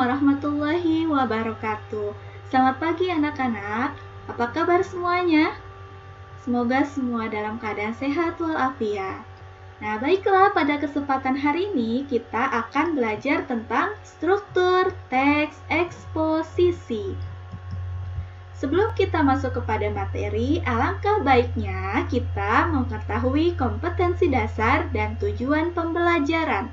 warahmatullahi wabarakatuh. Selamat pagi anak-anak, apa kabar semuanya? Semoga semua dalam keadaan sehat walafiat. Nah, baiklah, pada kesempatan hari ini kita akan belajar tentang struktur teks eksposisi. Sebelum kita masuk kepada materi, alangkah baiknya kita mengetahui kompetensi dasar dan tujuan pembelajaran.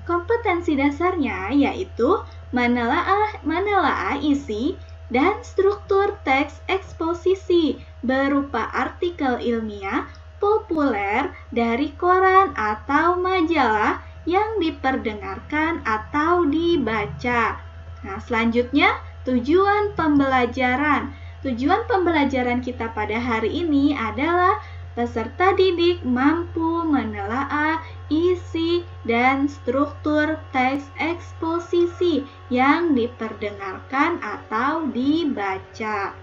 Kompetensi dasarnya yaitu menelaah isi dan struktur teks eksposisi berupa artikel ilmiah populer dari koran atau majalah yang diperdengarkan atau dibaca. Nah, selanjutnya tujuan pembelajaran. Tujuan pembelajaran kita pada hari ini adalah peserta didik mampu menelaah isi dan struktur teks eksposisi yang diperdengarkan atau dibaca.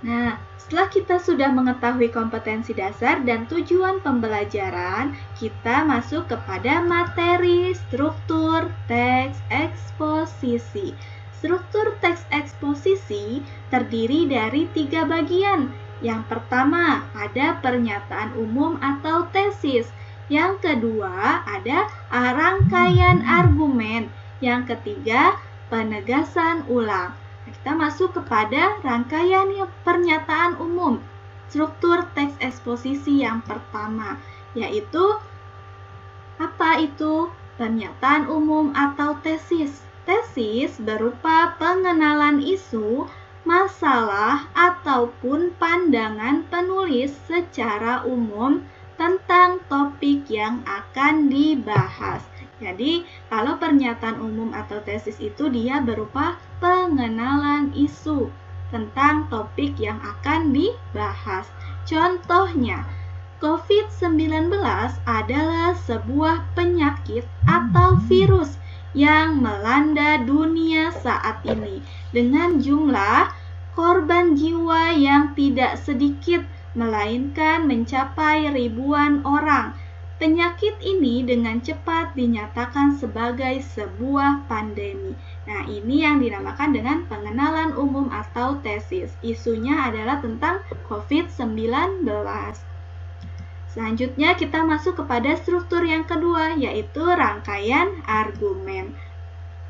Nah, setelah kita sudah mengetahui kompetensi dasar dan tujuan pembelajaran, kita masuk kepada materi struktur teks eksposisi. Struktur teks eksposisi terdiri dari 3 bagian. Yang pertama, ada pernyataan umum atau tesis. Yang kedua, ada rangkaian argumen. Yang ketiga, penegasan ulang. Kita masuk kepada rangkaian pernyataan umum. Struktur teks eksposisi yang pertama, yaitu apa itu? Pernyataan umum atau tesis. Tesis berupa pengenalan isu, masalah ataupun pandangan penulis secara umum tentang topik yang akan dibahas. Jadi, kalau pernyataan umum atau tesis itu dia berupa pengenalan isu tentang topik yang akan dibahas. Contohnya, COVID-19 adalah sebuah penyakit atau virus yang melanda dunia saat ini dengan jumlah korban jiwa yang tidak sedikit, melainkan mencapai ribuan orang. Penyakit ini dengan cepat dinyatakan sebagai sebuah pandemi. Nah, ini yang dinamakan dengan pengenalan umum atau tesis. Isunya adalah tentang COVID-19. Selanjutnya kita masuk kepada struktur yang kedua, yaitu rangkaian argumen.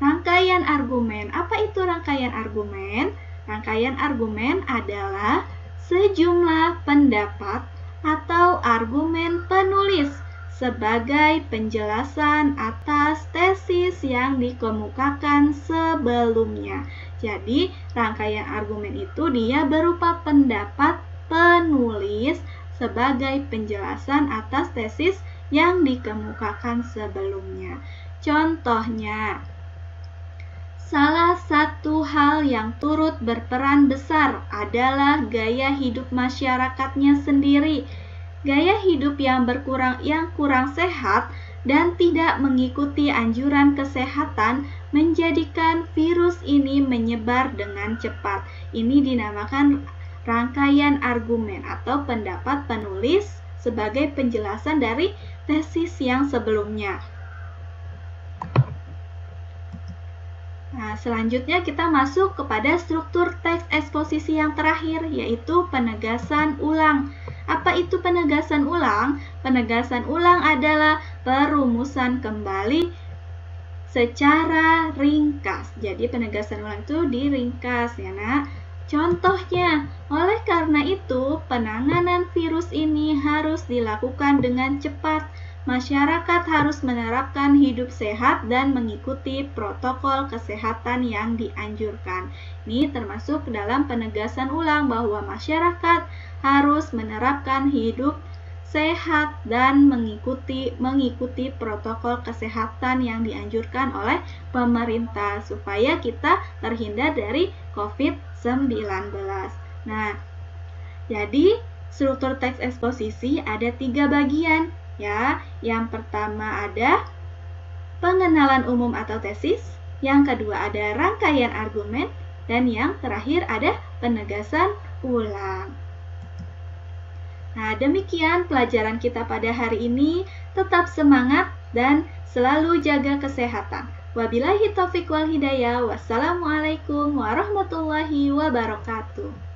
Rangkaian argumen. Apa itu rangkaian argumen? Rangkaian argumen adalah sejumlah pendapat atau argumen penulis sebagai penjelasan atas tesis yang dikemukakan sebelumnya. Jadi, rangkaian argumen itu dia berupa pendapat penulis sebagai penjelasan atas tesis yang dikemukakan sebelumnya. Contohnya, salah satu hal yang turut berperan besar adalah gaya hidup masyarakatnya sendiri. Gaya hidup yang kurang sehat dan tidak mengikuti anjuran kesehatan menjadikan virus ini menyebar dengan cepat. Ini dinamakan rangkaian argumen atau pendapat penulis sebagai penjelasan dari tesis yang sebelumnya. Nah, selanjutnya kita masuk kepada struktur teks eksposisi yang terakhir, yaitu penegasan ulang. Apa itu penegasan ulang? Penegasan ulang adalah perumusan kembali secara ringkas. Jadi penegasan ulang itu diringkas ya nak. Contohnya, oleh karena itu penanganan virus ini harus dilakukan dengan cepat. Masyarakat harus menerapkan hidup sehat dan mengikuti protokol kesehatan yang dianjurkan. Ini termasuk dalam penegasan ulang bahwa masyarakat harus menerapkan hidup sehat dan mengikuti protokol kesehatan yang dianjurkan oleh pemerintah supaya kita terhindar dari COVID-19. Nah, jadi struktur teks eksposisi ada 3 bagian. Ya, yang pertama ada pengenalan umum atau tesis, yang kedua ada rangkaian argumen, dan yang terakhir ada penegasan ulang. Nah, demikian pelajaran kita pada hari ini. Tetap semangat dan Selalu jaga kesehatan. Wabillahi taufiq wal hidayah. Wassalamualaikum warahmatullahi wabarakatuh.